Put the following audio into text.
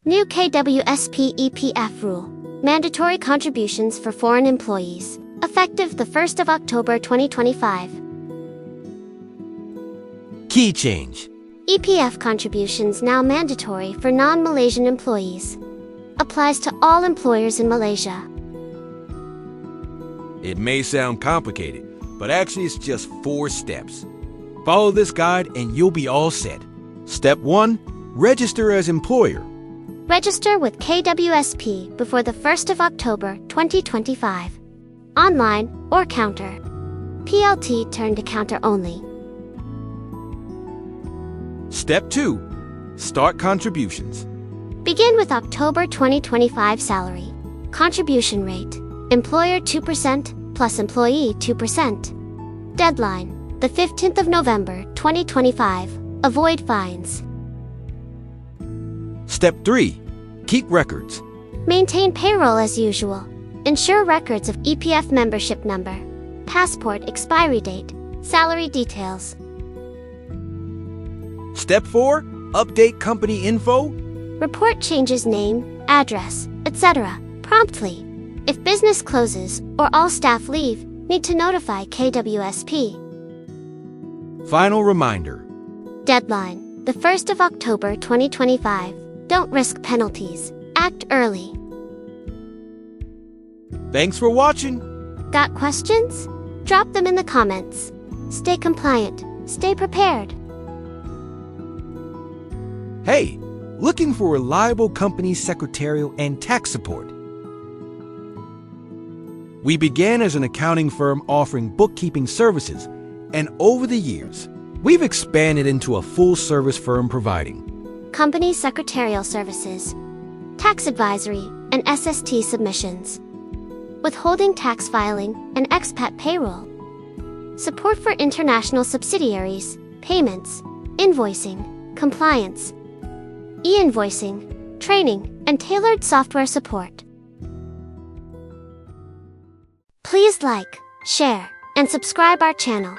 New KWSP EPF rule. Mandatory contributions for foreign employees. Effective the 1st of October 2025. Key change. EPF contributions now mandatory for non-Malaysian employees. Applies to all employers in Malaysia. It may sound complicated, but actually it's just 4 steps. Follow this guide and you'll be all set. Step 1. Register as employer. Register with KWSP before the 1st of October 2025. Online or counter. PLT turn to counter only. Step 2. Start contributions. Begin with October 2025 salary. Contribution rate. Employer 2% plus employee 2%. Deadline. The 15th of November 2025. Avoid fines. Step 3. Keep records. Maintain payroll as usual. Ensure records of EPF membership number, passport expiry date, salary details. Step 4. Update company info. Report changes name, address, etc. promptly. If business closes or all staff leave, need to notify KWSP. Final reminder. Deadline, the 1st of October 2025. Don't risk penalties. Act early. Thanks for watching. Got questions? Drop them in the comments. Stay compliant. Stay prepared. Hey, looking for reliable company secretarial and tax support? We began as an accounting firm offering bookkeeping services, and over the years, we've expanded into a full-service firm providing company secretarial services, tax advisory, and SST submissions, withholding tax filing, and expat payroll, support for international subsidiaries, payments, invoicing, compliance, e-invoicing, training, and tailored software support. Please like, share, and subscribe our channel.